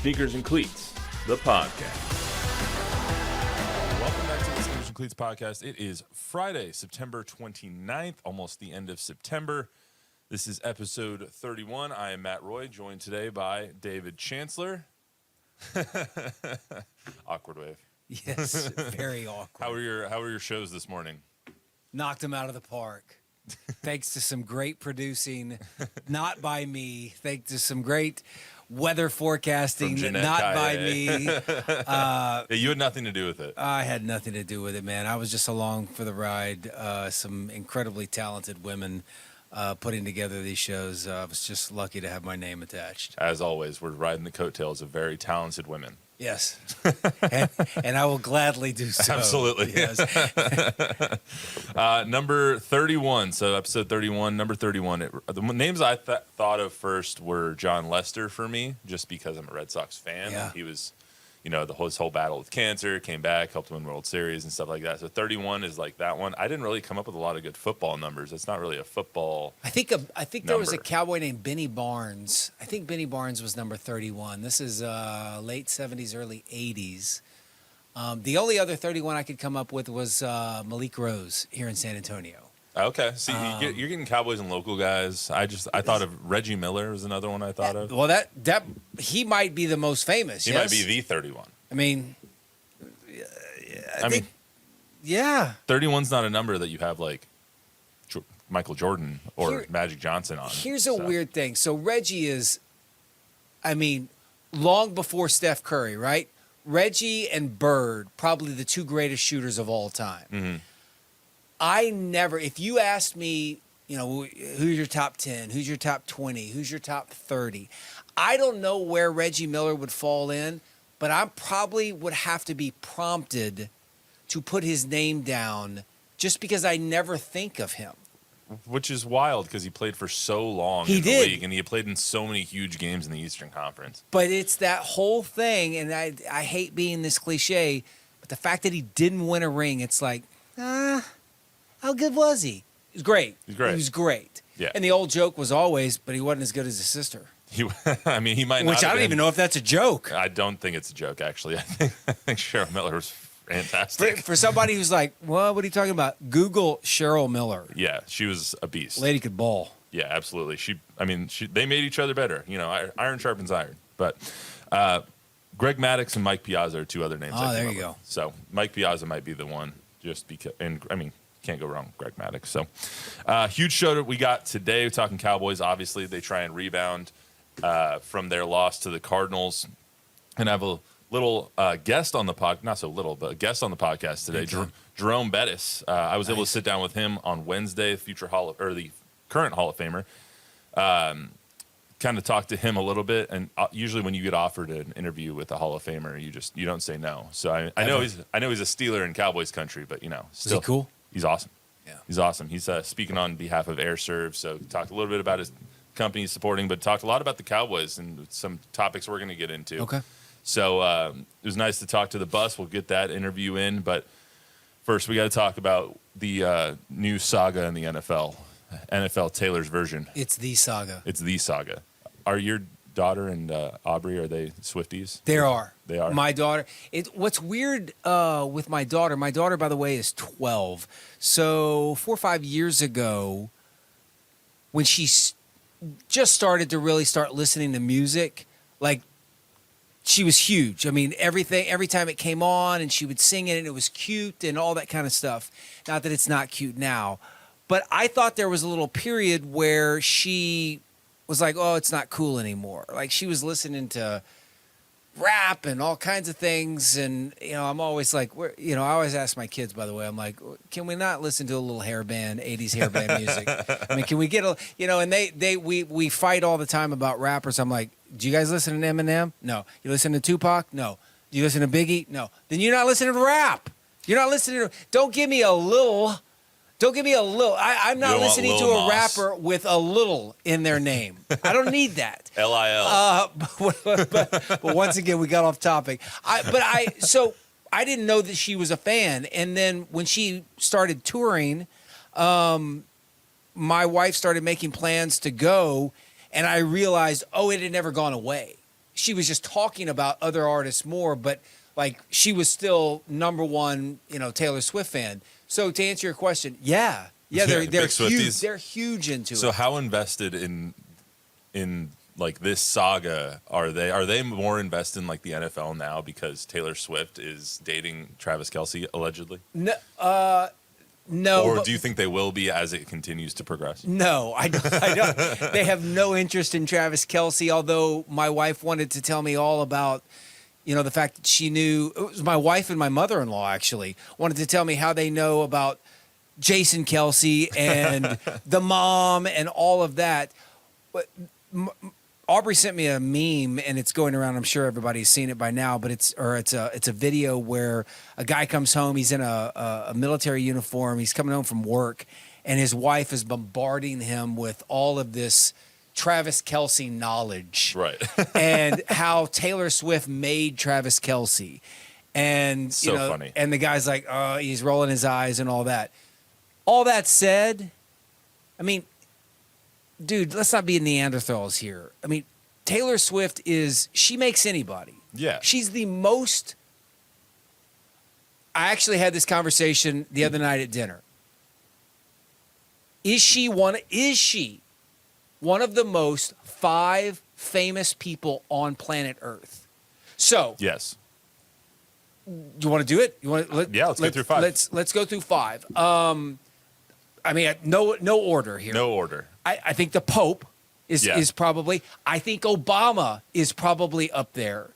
Sneakers and Cleats, the podcast. Welcome back to the Sneakers and Cleats podcast. It is Friday, September 29th, almost the end of September. This is episode 31. I am Matt Roy, joined today by David Chancellor. Awkward wave. Yes, very awkward. How were your shows this morning? Knocked them out of the park. Thanks to some great producing, not by me. Thanks to some great weather forecasting, not by me. Yeah, you had nothing to do with it. I had nothing to do with it, man. I was just along for the ride. Some incredibly talented women putting together these shows. I was just lucky to have my name attached. As always, we're riding the coattails of very talented women. Yes, and I will gladly do so. Absolutely. Yes. Number 31. So episode 31, number 31. The names I thought of first were John Lester for me, just because I'm a Red Sox fan. Yeah. He was, his whole battle with cancer, came back, helped win World Series and stuff like that. So 31 is like that one. I didn't really come up with a lot of good football numbers. It's not really a football. I think there was a cowboy named Benny Barnes. I think Benny Barnes was number 31. This is late 70s, early 80s. The only other 31 I could come up with was Malik Rose here in San Antonio. Okay. See, you're getting Cowboys and local guys. I thought of Reggie Miller was another one I thought of. Well, that he might be the most famous. He might be the 31. I mean, I mean, yeah. 31's not a number that you have like Michael Jordan or Magic Johnson on. Here's a weird thing. So Reggie is, long before Steph Curry, right? Reggie and Bird, probably the two greatest shooters of all time. Mm-hmm. If you asked me, who's your top 10, who's your top 20, who's your top 30, I don't know where Reggie Miller would fall in, but I probably would have to be prompted to put his name down just because I never think of him. Which is wild because he played for so long in the league, and he played in so many huge games in the Eastern Conference. But it's that whole thing, and I hate being this cliche, but the fact that he didn't win a ring, it's like, how good was he? He was great. He's great. He was gret. Yeah. And the old joke was always, but he wasn't as good as his sister. He might not. Which I don't even know if that's a joke. I don't think it's a joke, actually. I think Cheryl Miller was fantastic. For somebody who's like, what are you talking about? Google Cheryl Miller. Yeah, she was a beast. Lady could ball. Yeah, absolutely. They made each other better. Iron sharpens iron. But Greg Maddux and Mike Piazza are two other names. Oh, there you go. So Mike Piazza might be the one, just because. And can't go wrong with Greg Maddux. So huge show that we got today. We're talking Cowboys. Obviously, they try and rebound from their loss to the Cardinals, and I have a little guest on the pod, not so little, but a guest on the podcast today, Jerome Bettis. I was able to sit down with him on Wednesday, the current Hall of Famer. Kind of talk to him a little bit, and usually when you get offered an interview with a Hall of Famer, you don't say no. So I know he's a Steeler in Cowboys country, but still, is he cool? He's awesome. Yeah, he's awesome. He's speaking on behalf of AirServe, so talked a little bit about his company he's supporting, but talked a lot about the Cowboys and some topics we're going to get into. Okay. So it was nice to talk to the bus. We'll get that interview in, but first we got to talk about the new saga in the NFL. NFL Taylor's version. It's the saga. It's the saga. Are your daughter and Aubrey, are they Swifties? They are. They are. My daughter. What's weird with my daughter, by the way, is 12. So 4 or 5 years ago, when she just started to really start listening to music, like, she was huge. I mean, every time it came on and she would sing it and it was cute and all that kind of stuff. Not that it's not cute now. But I thought there was a little period where she was like, oh, it's not cool anymore. Like, she was listening to rap and all kinds of things. And, I'm always like, I always ask my kids, by the way, I'm like, can we not listen to a little 80s hair band music? I mean, can we get and we fight all the time about rappers. I'm like, do you guys listen to Eminem? No. You listen to Tupac? No. Do you listen to Biggie? No. Then you're not listening to rap. You're not listening to, don't give me a little. I'm not listening to a rapper with a little in their name. I don't need that. LIL. But once again, we got off topic. So I didn't know that she was a fan. And then when she started touring, my wife started making plans to go, and I realized, it had never gone away. she was just talking about other artists more, but like she was still number one, Taylor Swift fan. So to answer your question, they're big huge. Swifties. They're huge into it. So how invested in like this saga are they? Are they more invested in like the NFL now because Taylor Swift is dating Travis Kelce allegedly? No, Or but- do you think they will be as it continues to progress? No, I don't. They have no interest in Travis Kelce, although my wife wanted to tell me all about, the fact that she knew. It was my wife and my mother-in-law, actually, wanted to tell me how they know about Jason Kelce and the mom and all of that. But Aubrey sent me a meme, and it's going around. I'm sure everybody's seen it by now, but it's a video where a guy comes home. He's in a military uniform. He's coming home from work, and his wife is bombarding him with all of this Travis Kelce knowledge, Right. and how Taylor Swift made Travis Kelce, and So funny. And the guy's like, he's rolling his eyes and all that. All that said, I mean, dude, let's not be Neanderthals here. I mean, Taylor Swift she makes anybody. Yeah. She's the most. I actually had this conversation the other night at dinner. Is she one of the most 5 famous people on planet Earth? So, Yes. you want to do it? Let's go through 5. Let's go through 5. I mean, no order here. No order. I think the Pope is Yeah. is probably. I think Obama is probably up there.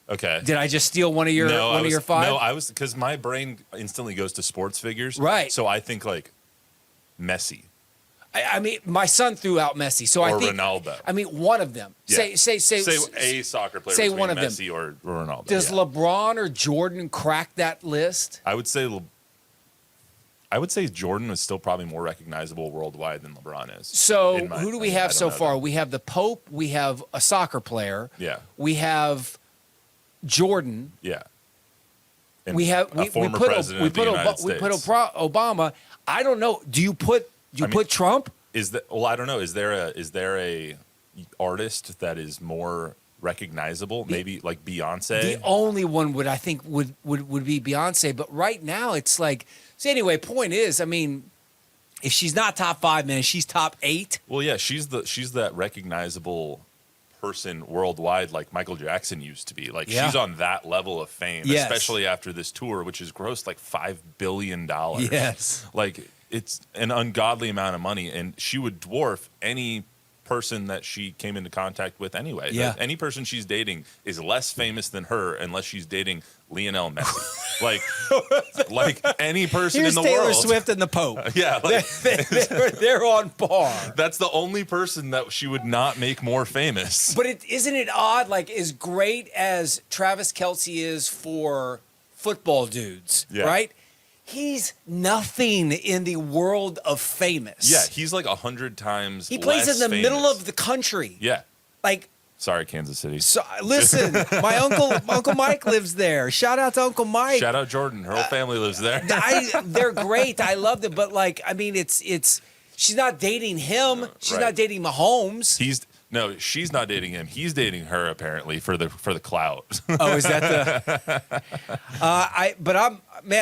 Okay. Did I just steal one of your 5? No, I was because my brain instantly goes to sports figures. Right. So I think like Messi I mean, my son threw out Messi, so I or think Ronaldo. I mean, one of them. Yeah. Say a soccer player. say between one of them. Messi or Ronaldo. Does yeah. LeBron or Jordan crack that list? I would say Jordan is still probably more recognizable worldwide than LeBron is. So in my who do we opinion. have I don't so know far? that. We have the Pope. We have a soccer player. Yeah. We have Jordan. Yeah. And We have a former president of the United States. we put Obama. I don't know. Do you put Trump? I don't know. Is there a artist that is more recognizable? Maybe like Beyonce. The only one would be Beyonce. But right now it's like. So anyway, point is, I mean, if she's not top 5, man, she's top 8. Well, yeah, she's that recognizable person worldwide, like Michael Jackson used to be. Like she's on that level of fame, Yes. especially after this tour, which has grossed like $5 billion. Yes. Like it's an ungodly amount of money, and she would dwarf any person that she came into contact with anyway. Yeah. Any person she's dating is less famous than her unless she's dating Lionel Messi. like any person Here's in the Taylor world. Swift and the Pope. Yeah, like, they're on par. that's the only person that she would not make more famous. But isn't it odd? Like, as great as Travis Kelce is for football dudes, Yeah. right? He's nothing in the world of famous. Yeah, he's like 100 times. He plays in less the famous. middle of the country. Yeah. Like, Sorry, Kansas City. so listen, my Uncle Mike lives there. Shout out to Uncle Mike. Shout out Jordan. Her whole family lives there. They're great. I love them, but like, I mean, it's. She's not dating him. She's Right. not dating Mahomes. She's not dating him. He's dating her apparently for the clout. Oh, is that the?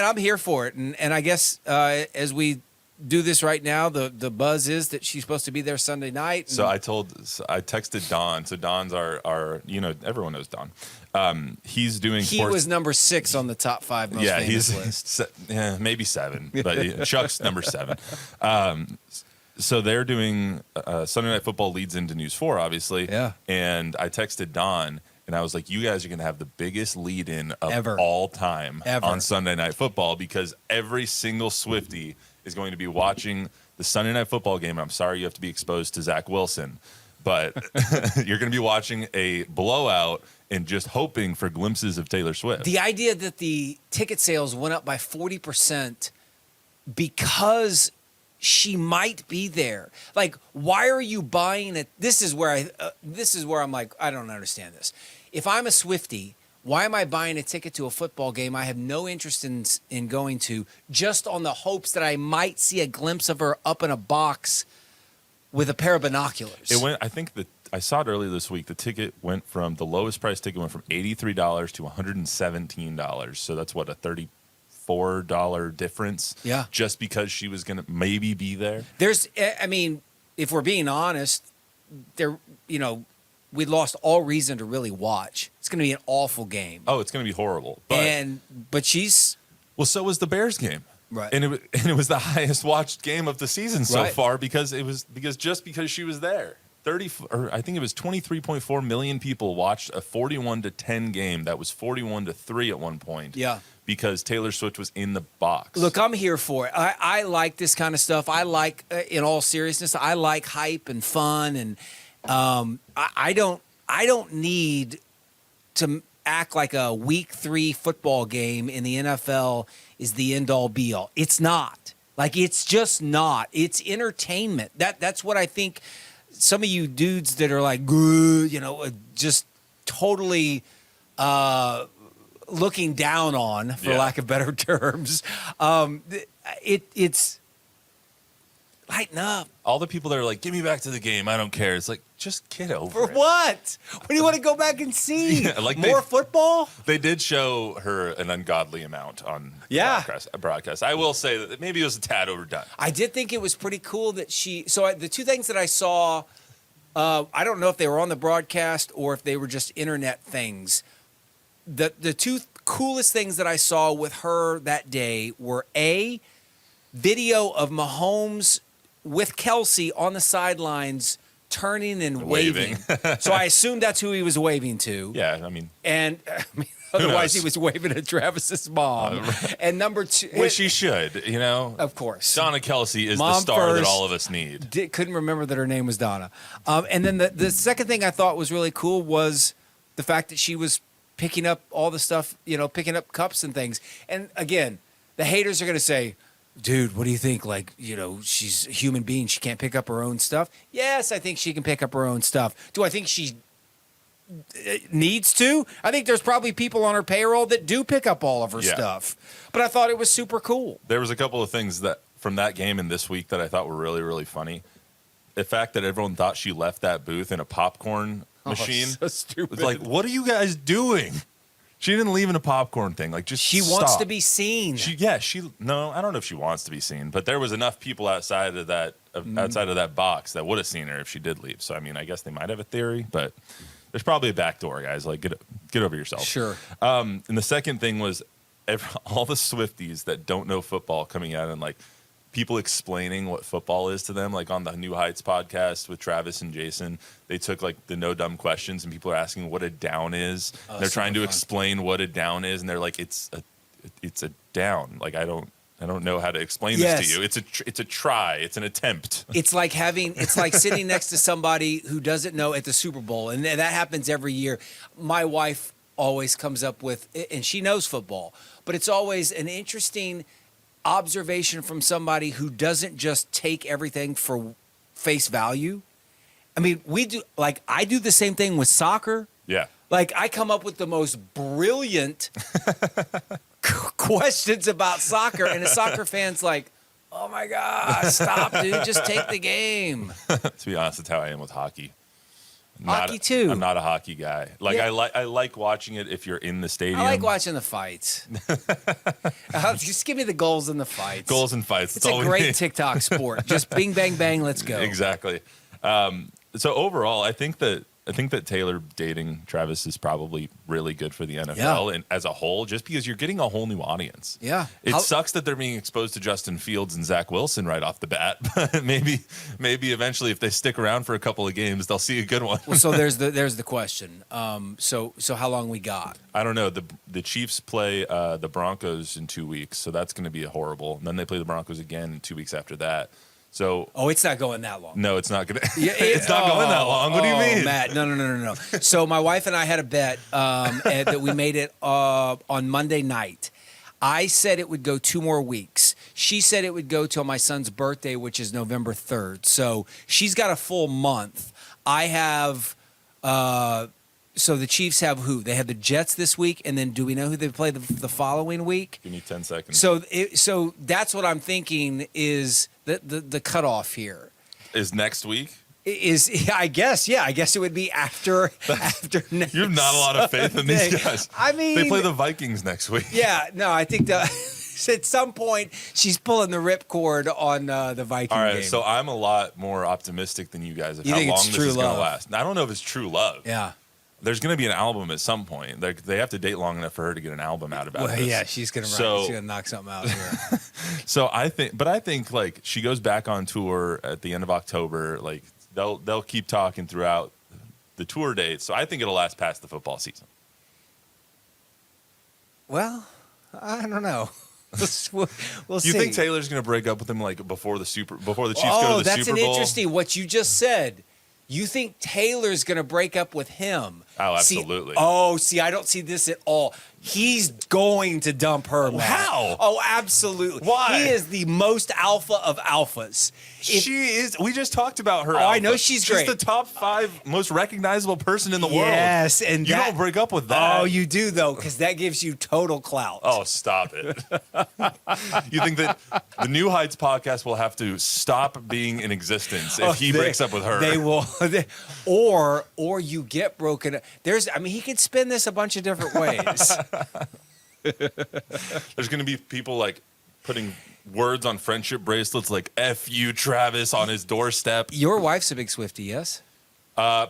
I'm here for it, and I guess as we do this right now, the buzz is that she's supposed to be there Sunday night. So I texted Don. So Don's our everyone knows Don. He's doing. He sports. was number 6 on the top 5 most famous list. Maybe 7, but Chuck's number 7. So they're doing Sunday Night Football leads into News 4, obviously. Yeah. And I texted Don, and I was like, you guys are going to have the biggest lead-in of Ever. all time Ever. on Sunday Night Football because every single Swiftie is going to be watching the Sunday Night Football game. I'm sorry you have to be exposed to Zach Wilson, but you're going to be watching a blowout and just hoping for glimpses of Taylor Swift. The idea that the ticket sales went up by 40% because she might be there. Like, why are you buying it? This is where I'm like, I don't understand this. If I'm a Swiftie, why am I buying a ticket to a football game I have no interest in going to, just on the hopes that I might see a glimpse of her up in a box with a pair of binoculars? It went. I think I saw it earlier this week. The lowest price ticket went from $83 to $117. So that's what, a $34 difference. Yeah. Just because she was going to maybe be there. If we're being honest, we lost all reason to really watch. It's going to be an awful game. Oh, it's going to be horrible. But she's so was the Bears game. right, And it was the highest watched game of the season so Right. far because she was there. I think it was 23.4 million people watched a 41-10 game that was 41-3 at one point. Yeah. Because Taylor Swift was in the box. Look, I'm here for it. I like this kind of stuff. I like, in all seriousness, I like hype and fun, and I don't need to act like a week 3 football game in the NFL is the end all be all. It's not. Like, it's just not. It's entertainment. That's what I think. Some of you dudes that are like, just totally looking down on, for lack of better terms, it's lighten up. All the people that are like, "Give me back to the game. I don't care." It's like, just get over For it. what? What do you want to go back and see? Yeah, like more football? They did show her an ungodly amount on broadcast. I will say that maybe it was a tad overdone. I did think it was pretty cool that the two things that I saw, I don't know if they were on the broadcast or if they were just internet things. The two coolest things that I saw with her that day were a video of Mahomes with Kelce on the sidelines turning and waving. So I assumed that's who he was waving to. Yeah, Otherwise he was waving at Travis's mom. And number 2, which he should, of course. Donna Kelce is Mom the star first. that all of us need. Couldn't remember that her name was Donna. And then the second thing I thought was really cool was the fact that she was picking up all the stuff, picking up cups and things. And again, the haters are going to say, dude, what do you think? Like, she's a human being. She can't pick up her own stuff. Yes, I think she can pick up her own stuff. Do I think she needs to? I think there's probably people on her payroll that do pick up all of her stuff. But I thought it was super cool. There was a couple of things that from that game and this week that I thought were really, really funny. The fact that everyone thought she left that booth in a popcorn machine. So stupid. It's like, what are you guys doing? She didn't leave in a popcorn thing. Like, just she wants to be seen. No, I don't know if she wants to be seen, but there was enough people outside of that box that would have seen her if she did leave. So, I guess they might have a theory, but there's probably a back door, guys. Like, get over yourself. Sure. And the second thing was all the Swifties that don't know football coming out and like people explaining what football is to them, like on the New Heights podcast with Travis and Jason, they took like the no dumb questions and people are asking what a down is. They're trying to explain what a down is, and they're like, it's a down. Like I don't know how to explain this to you. It's a try. It's an attempt. It's like sitting next to somebody who doesn't know at the Super Bowl, and that happens every year. My wife always comes up with, and she knows football, but it's always an interesting observation from somebody who doesn't just take everything for face value. I do the same thing with soccer. Yeah. Like I come up with the most brilliant questions about soccer, and a soccer fan's like, oh my God, stop, dude, just take the game. To be honest, that's how I am with hockey. Too. I'm not a hockey guy. Like I like watching it if you're in the stadium. I like watching the fights. Just give me the goals and the fights. Goals and fights. It's a great TikTok sport. Just bing, bang, bang, let's go. Exactly. So overall, I think that Taylor dating Travis is probably really good for the NFL and as a whole, just because you're getting a whole new audience. Yeah. It sucks that they're being exposed to Justin Fields and Zach Wilson right off the bat, but maybe eventually if they stick around for a couple of games, they'll see a good one. Well, so there's the question. So how long we got? I don't know. The Chiefs play the Broncos in 2 weeks, so that's going to be horrible. And then they play the Broncos again 2 weeks after that. So it's not going that long. No, it's not going to. It's not going that long. What do you mean, Matt? No. So my wife and I had a bet that we made it on Monday night. I said it would go 2 more weeks. She said it would go till my son's birthday, which is November 3rd. So she's got a full month. I have. So the Chiefs have who? They have the Jets this week, and then do we know who they play the following week? Give me 10 seconds. So that's what I'm thinking is the cutoff here. Is next week? I guess it would be after next. You have not a lot of faith in these guys. I mean, they play the Vikings next week. Yeah, no, I think at some point she's pulling the ripcord on the Viking All right, game. so I'm a lot more optimistic than you guys of You how think long it's this true is going love? to last. I don't know if it's true love. Yeah. There's going to be an album at some point. They have to date long enough for her to get an album out about this. Yeah, she's gonna she's gonna knock something out here. So I think like she goes back on tour at the end of October. Like they'll keep talking throughout the tour dates. So I think it'll last past the football season. Well, I don't know. We'll see. You think Taylor's going to break up with him like before the Chiefs go to the Super Bowl? Oh, that's an interesting. What you just said. You think Taylor's going to break up with him? Oh, absolutely. See, I don't see this at all. He's going to dump her, Matt. How? Oh, absolutely. Why? He is the most alpha of alphas. She is. We just talked about her. Oh, alpha. I know she's great. She's the top 5 most recognizable person in the world. Yes, and you don't break up with that. Oh, you do though, because that gives you total clout. Oh, stop it. You think that the New Heights podcast will have to stop being in existence if he breaks up with her? They will. Or you get broken up. He could spin this a bunch of different ways. There's going to be people like putting words on friendship bracelets like F you, Travis, on his doorstep. Your wife's a big Swiftie, yes?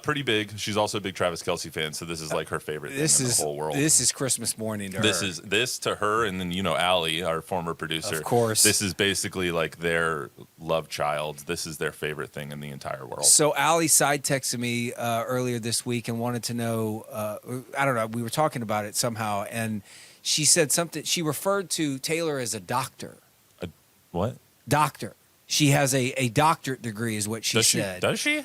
Pretty big. She's also a big Travis Kelce fan, so this is like her favorite thing in the whole world. This is Christmas morning to her. This to her, and then Allie, our former producer. Of course. This is basically like their love child. This is their favorite thing in the entire world. So Allie side texted me earlier this week and wanted to know, I don't know, we were talking about it somehow, and she said something. She referred to Taylor as a doctor. What? Doctor. She has a doctorate degree is what she said. Does she?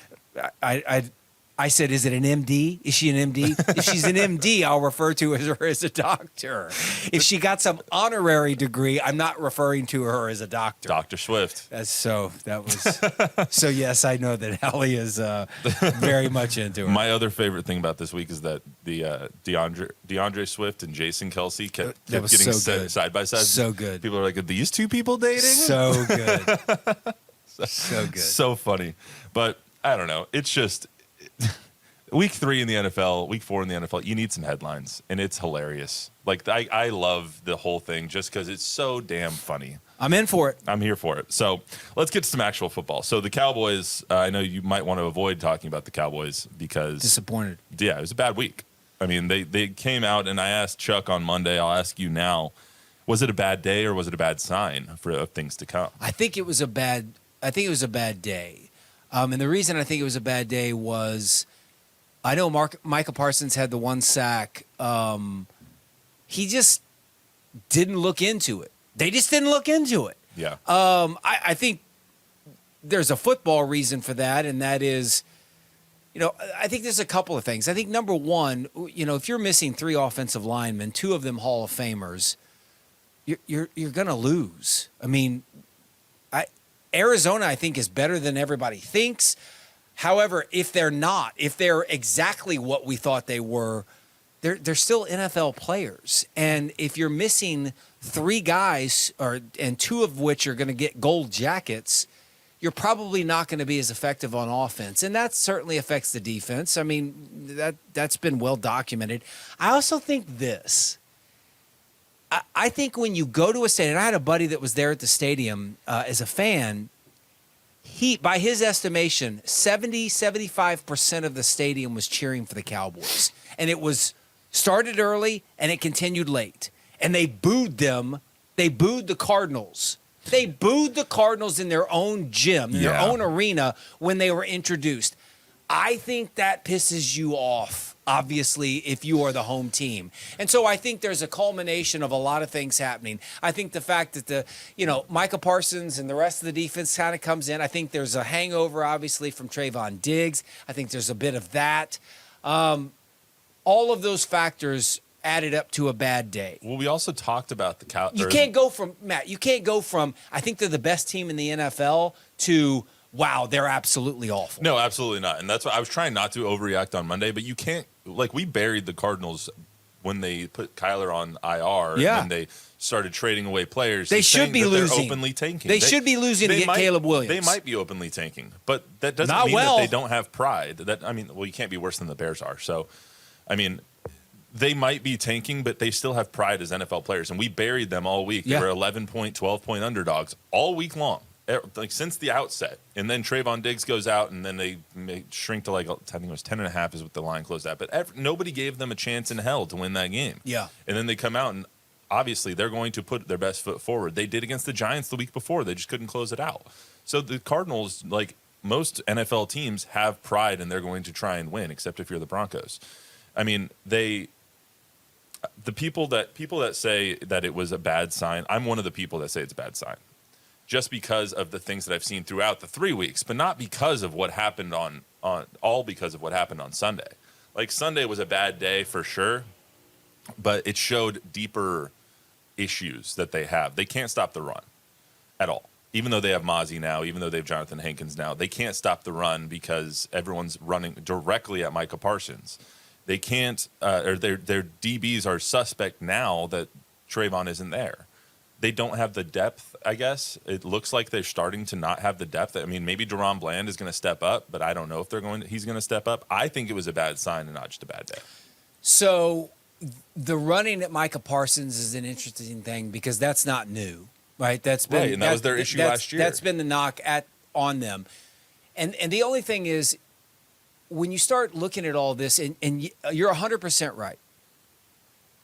I said, is it an MD? Is she an MD? If she's an MD, I'll refer to her as a doctor. If she got some honorary degree, I'm not referring to her as a doctor. Dr. Swift. So yes, I know that Allie is very much into her. My other favorite thing about this week is that the DeAndre Swift and Jason Kelce kept getting so side by side. So good. People are like, are these two people dating? So good. So good. So funny. But I don't know. It's just week 3 in the NFL, week 4 in the NFL, you need some headlines, and it's hilarious. Like, I love the whole thing just because it's so damn funny. I'm in for it. I'm here for it. So let's get to some actual football. So the Cowboys, I know you might want to avoid talking about the Cowboys because... Disappointed. Yeah, it was a bad week. I mean, they came out, and I asked Chuck on Monday, I'll ask you now, was it a bad day or was it a bad sign of things to come? I think it was a bad day. And the reason I think it was a bad day was I know Micah Parsons had the 1 sack. He just didn't look into it. They just didn't look into it. Yeah. I think there's a football reason for that, and that is, I think there's a couple of things. I think number one, if you're missing 3 offensive linemen, 2 of them Hall of Famers, you're going to lose. I mean, Arizona, I think, is better than everybody thinks. However, if they're exactly what we thought they were, they're still NFL players. And if you're missing 3 guys, and 2 of which are going to get gold jackets, you're probably not going to be as effective on offense. And that certainly affects the defense. I mean, that's been well documented. I also think this. I think when you go to a stadium, I had a buddy that was there at the stadium as a fan. By his estimation, 75% of the stadium was cheering for the Cowboys. And it started early and it continued late. And they booed them. They booed the Cardinals. They booed the Cardinals in their own gym, in their own arena when they were introduced. I think that pisses you off, obviously, if you are the home team. And so I think there's a culmination of a lot of things happening. I think the fact that Micah Parsons and the rest of the defense kind of comes in. I think there's a hangover, obviously, from Trayvon Diggs. I think there's a bit of that. All of those factors added up to a bad day. Well, we also talked about the Cowboys. You can't go from, I think they're the best team in the NFL to, wow, they're absolutely awful. No, absolutely not. And that's why I was trying not to overreact on Monday, but you can't, we buried the Cardinals when they put Kyler on IR Yeah. and they started trading away players. They he's should saying be that losing. They're openly tanking. They should be losing to get Caleb Williams. They might be openly tanking, but that doesn't Not mean well. that they don't have pride. You can't be worse than the Bears are. So, they might be tanking, but they still have pride as NFL players. And we buried them all week. Yeah. They were 11-point, 12-point underdogs all week long, like since the outset. And then Trayvon Diggs goes out, and then they shrink to like, I think it was 10.5 is what the line closed at. But nobody gave them a chance in hell to win that game. Yeah. And then they come out, and obviously they're going to put their best foot forward. They did against the Giants the week before. They just couldn't close it out. So the Cardinals, like most NFL teams, have pride, and they're going to try and win, except if you're the Broncos. The people that say that it was a bad sign, I'm one of the people that say it's a bad sign, just because of the things that I've seen throughout the 3 weeks, but not because of what happened because of what happened on Sunday. Like Sunday was a bad day for sure, but it showed deeper issues that they have. They can't stop the run at all. Even though they have Mozzie now, even though they have Jonathan Hankins now, they can't stop the run because everyone's running directly at Micah Parsons. They can't, or their DBs are suspect now that Trayvon isn't there. They don't have the depth, I guess. It looks like they're starting to not have the depth. Maybe Deron Bland is going to step up, but I don't know if he's going to step up. I think it was a bad sign and not just a bad day. So the running at Micah Parsons is an interesting thing because that's not new, right? That's been right, and that was their issue last year. That's been the knock on them. And the only thing is, when you start looking at all this, and you're 100% right.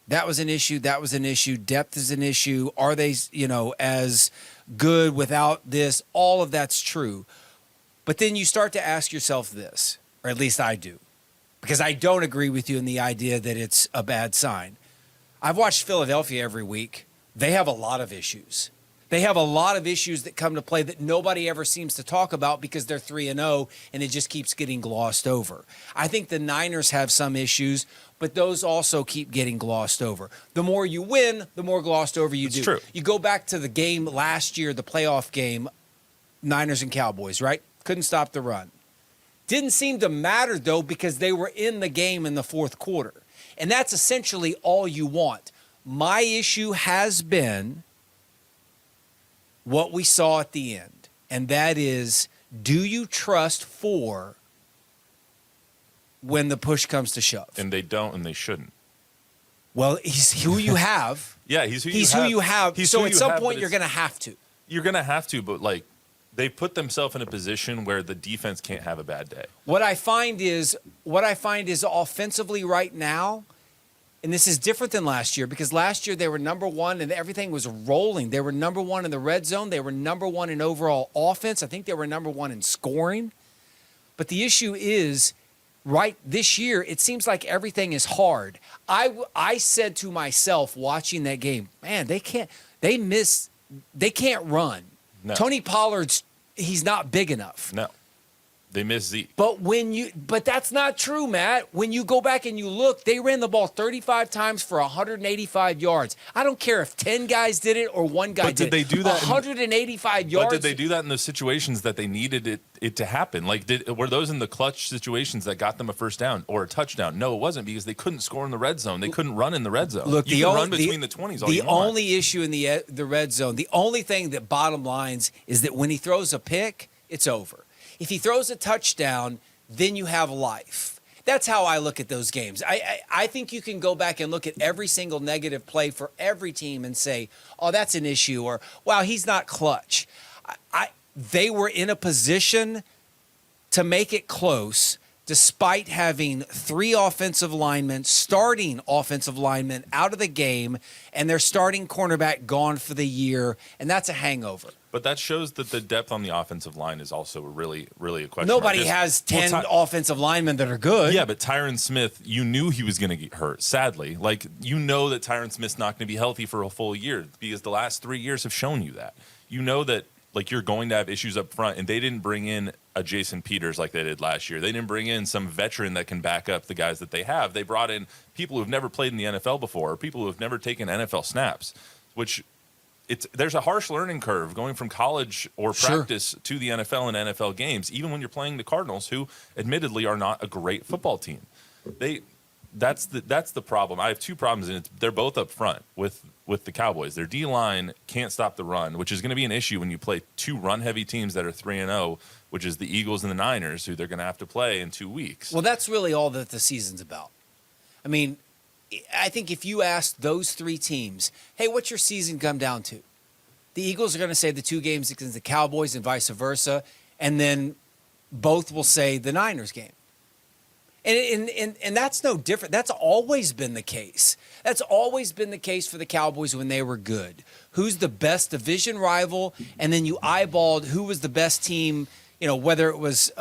That was an issue. That was an issue. Depth is an issue. Are they, as good without this? All of that's true. But then you start to ask yourself this, or at least I do, because I don't agree with you in the idea that it's a bad sign. I've watched Philadelphia every week. They have a lot of issues. They have a lot of issues that come to play that nobody ever seems to talk about because they're 3-0 and it just keeps getting glossed over. I think the Niners have some issues, but those also keep getting glossed over. The more you win, the more glossed over you do. It's true. You go back to the game last year, the playoff game, Niners and Cowboys, right? Couldn't stop the run. Didn't seem to matter, though, because they were in the game in the fourth quarter. And that's essentially all you want. My issue has been what we saw at the end, and that is, do you trust 4 when the push comes to shove? And they don't, and they shouldn't. Well, he's who you have. Yeah, he's who you have. So at some point, you're going to have to. You're going to have to, but they put themselves in a position where the defense can't have a bad day. What I find is offensively right now, and this is different than last year because last year they were number 1 and everything was rolling. They were number 1 in the red zone. They were number 1 in overall offense. I think they were number 1 in scoring. But the issue is, right this year, it seems like everything is hard. I said to myself watching that game, man, they can't run. No. Tony Pollard's, he's not big enough. No. They miss Zeke. But that's not true, Matt. When you go back and you look, they ran the ball 35 times for 185 yards. I don't care if 10 guys did it or one guy did it. But did they do that? 185 yards. But did they do that in the situations that they needed it to happen? Were those in the clutch situations that got them a first down or a touchdown? No, it wasn't, because they couldn't score in the red zone. They couldn't run in the red zone. Look, you can run between the 20s all you want. The only issue in the red zone, the only thing that bottom lines is that when he throws a pick, it's over. If he throws a touchdown, then you have life. That's how I look at those games. I think you can go back and look at every single negative play for every team and say, oh, that's an issue, or, wow, he's not clutch. They were in a position to make it close despite having 3 offensive linemen, starting offensive linemen out of the game, and their starting cornerback gone for the year, and that's a hangover. But that shows that the depth on the offensive line is also really, really a question. Nobody has 10 offensive linemen that are good. Yeah, but Tyron Smith, you knew he was going to get hurt, sadly. You know that Tyron Smith's not going to be healthy for a full year because the last 3 years have shown you that. You know that you're going to have issues up front, and they didn't bring in a Jason Peters like they did last year. They didn't bring in some veteran that can back up the guys that they have. They brought in people who've never played in the NFL before, or people who have never taken NFL snaps, which there's a harsh learning curve going from college or practice to the NFL and NFL games, even when you're playing the Cardinals, who admittedly are not a great football team. that's the problem. I have two problems, and they're both up front with the Cowboys. Their D-line can't stop the run, which is going to be an issue when you play two run-heavy teams that are 3-0, which is the Eagles and the Niners, who they're going to have to play in 2 weeks. Well, that's really all that the season's about. I mean, I think if you ask those three teams, hey, what's your season come down to? The Eagles are going to say the 2 games against the Cowboys and vice versa, and then both will say the Niners game. And that's no different. That's always been the case. That's always been the case for the Cowboys when they were good. Who's the best division rival? And then you eyeballed who was the best team, whether it was,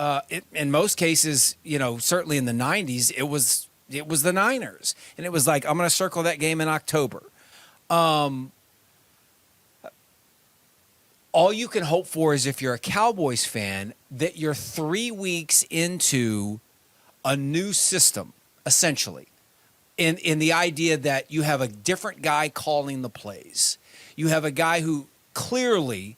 in most cases, certainly in the 90s, it was the Niners. And it was like, I'm going to circle that game in October. All you can hope for is if you're a Cowboys fan, that you're 3 weeks into a new system, essentially, in the idea that you have a different guy calling the plays. You have a guy who clearly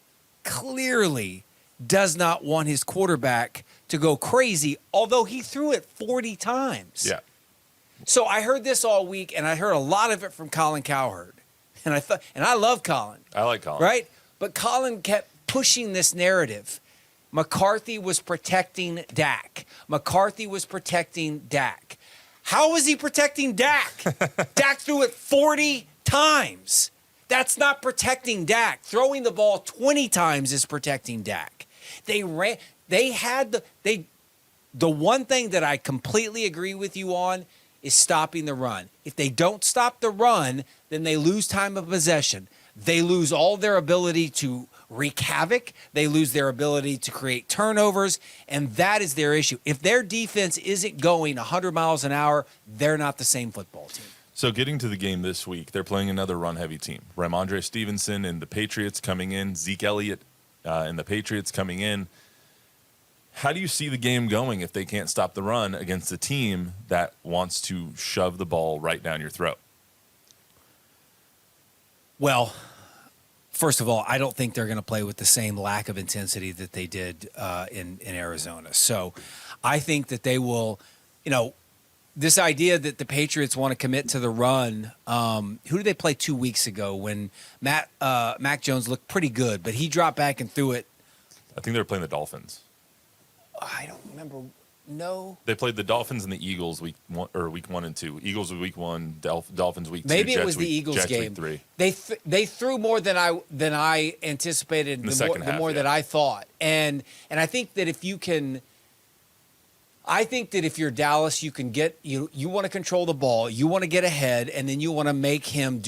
does not want his quarterback to go crazy, although he threw it 40 times. Yeah. So I heard this all week, and I heard a lot of it from Colin Cowherd. And I love Colin. I like Colin. Right? But Colin kept pushing this narrative. McCarthy was protecting Dak. McCarthy was protecting Dak. How was he protecting Dak? Dak threw it 40 times. That's not protecting Dak. Throwing the ball 20 times is protecting Dak. The one thing that I completely agree with you on is stopping the run. If they don't stop the run, then they lose time of possession. They lose all their ability to wreak havoc. They lose their ability to create turnovers, and that is their issue. If their defense isn't going 100 miles an hour, they're not the same football team. So getting to the game this week, they're playing another run-heavy team. Ramondre Stevenson and the Patriots coming in, Zeke Elliott and the Patriots coming in. How do you see the game going if they can't stop the run against a team that wants to shove the ball right down your throat? Well, first of all, I don't think they're going to play with the same lack of intensity that they did in Arizona. So I think that they will, this idea that the Patriots want to commit to the run. Who did they play 2 weeks ago when Mac Jones looked pretty good, but he dropped back and threw it? I think they were playing the Dolphins. I don't remember. No. They played the Dolphins and the Eagles week 1 and 2. Eagles week 1, Dolphins week 2. Maybe it Jets was the Eagles Jets game. Week 3. They threw more than I anticipated. In the second half, more that I thought. And I think that if you're Dallas, you can get you want to control the ball, you want to get ahead, and then you want to make him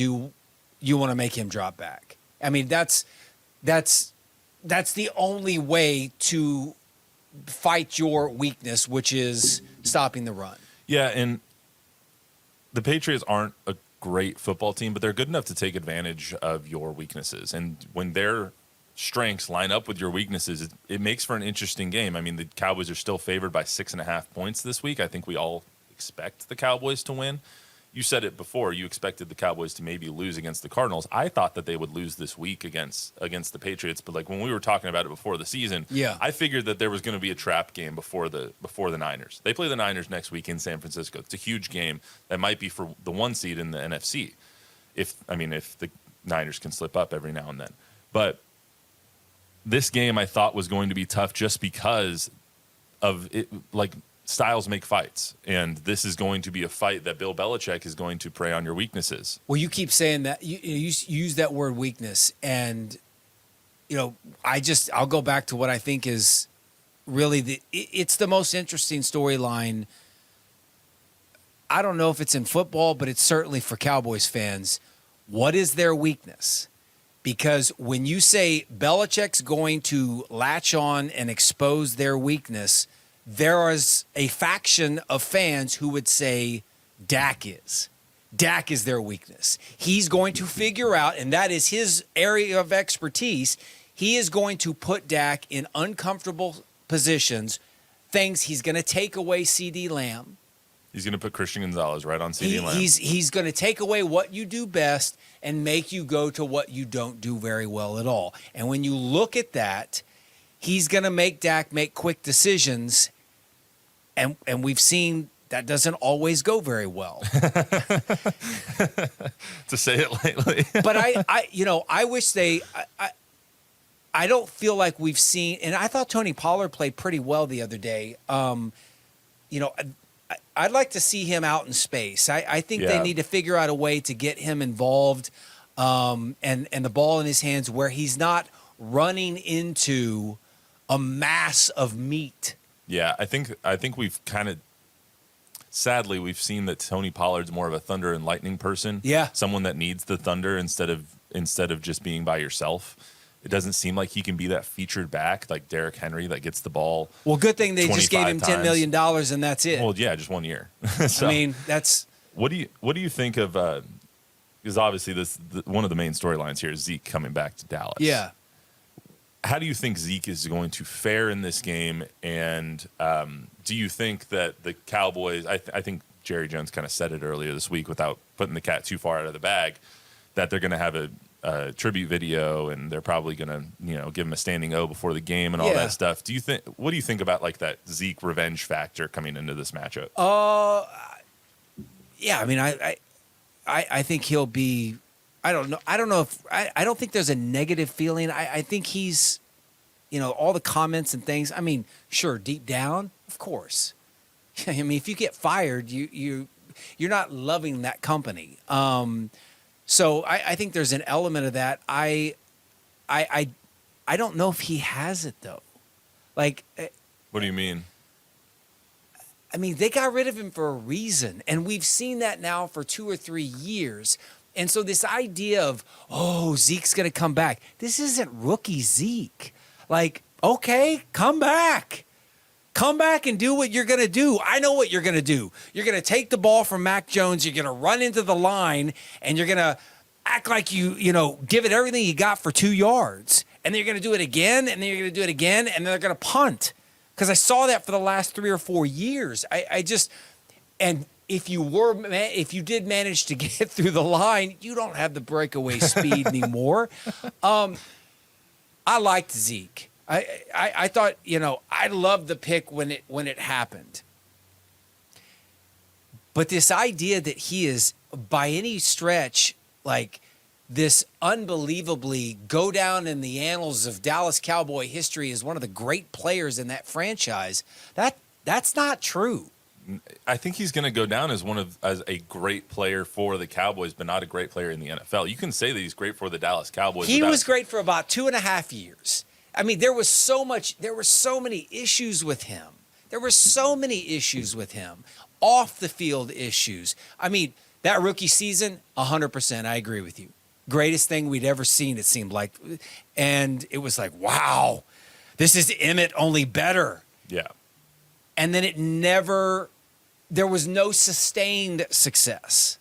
drop back. I mean, that's the only way to fight your weakness, which is stopping the run. Yeah, and the Patriots aren't a great football team, but they're good enough to take advantage of your weaknesses. And when their strengths line up with your weaknesses, it makes for an interesting game. I mean, the Cowboys are still favored by 6.5 points this week. I think we all expect the Cowboys to win. You said it before. You expected the Cowboys to maybe lose against the Cardinals. I thought that they would lose this week against the Patriots. But like when we were talking about it before the season, I figured that there was going to be a trap game before the Niners. They play the Niners next week in San Francisco. It's a huge game that might be for the 1 seed in the NFC. If the Niners can slip up every now and then. But this game I thought was going to be tough just because of it. Like, styles make fights, and this is going to be a fight that Bill Belichick is going to prey on your weaknesses. Well, you keep saying that. You use that word weakness, and I'll go back to what I think is really it's the most interesting storyline. I don't know if it's in football, but it's certainly for Cowboys fans. What is their weakness? Because when you say Belichick's going to latch on and expose their weakness, there is a faction of fans who would say Dak is their weakness. He's going to figure out, and that is his area of expertise, he is going to put Dak in uncomfortable positions, things he's going to take away CeeDee Lamb. He's going to put Christian Gonzalez right on CeeDee Lamb. He's going to take away what you do best and make you go to what you don't do very well at all. And when you look at that, he's going to make Dak make quick decisions. And we've seen that doesn't always go very well. To say it lightly. But I wish I don't feel like we've seen, and I thought Tony Pollard played pretty well the other day. I'd like to see him out in space. I think they need to figure out a way to get him involved, and the ball in his hands where he's not running into a mass of meat. Yeah, I think we've kind of, sadly, we've seen that Tony Pollard's more of a thunder and lightning person. Yeah. Someone that needs the thunder instead of just being by yourself. It doesn't seem like he can be that featured back like Derrick Henry that gets the ball. Well, good thing they just gave him $10 million and that's it. Well, yeah, just 1 year. So, I mean, that's. What do you think of? Because obviously one of the main storylines here is Zeke coming back to Dallas. Yeah. How do you think Zeke is going to fare in this game? And do you think that the Cowboys? I think Jerry Jones kind of said it earlier this week without putting the cat too far out of the bag, that they're going to have a tribute video, and they're probably going to, give him a standing O before the game and all that stuff. What do you think about like that Zeke revenge factor coming into this matchup? Yeah, I mean, I think he'll be. I don't know if I don't think there's a negative feeling. I think he's, all the comments and things. I mean, sure, deep down, of course. I mean, if you get fired, you're not loving that company. So I think there's an element of that. I don't know if he has it though. Like, what do you mean? I mean, they got rid of him for a reason, and we've seen that now for 2 or 3 years. And so this idea of, Zeke's going to come back. This isn't rookie Zeke. Like, okay, come back. Come back and do what you're going to do. I know what you're going to do. You're going to take the ball from Mac Jones. You're going to run into the line, and you're going to act like you give it everything you got for 2 yards. And then you're going to do it again, and then you're going to do it again, and then they're going to punt. Because I saw that for the last 3 or 4 years. And if you did manage to get through the line, you don't have the breakaway speed anymore. I liked Zeke. I thought, I loved the pick when it happened. But this idea that he is, by any stretch, like this unbelievably go down in the annals of Dallas Cowboy history as one of the great players in that franchise, that's not true. I think he's going to go down as as a great player for the Cowboys, but not a great player in the NFL. You can say that he's great for the Dallas Cowboys. He was great for about 2.5 years. I mean, there were so many issues with him. Off the field issues. I mean, that rookie season, 100%, I agree with you. Greatest thing we'd ever seen, it seemed like. And it was like, wow, this is Emmett, only better. Yeah. And then there was no sustained success.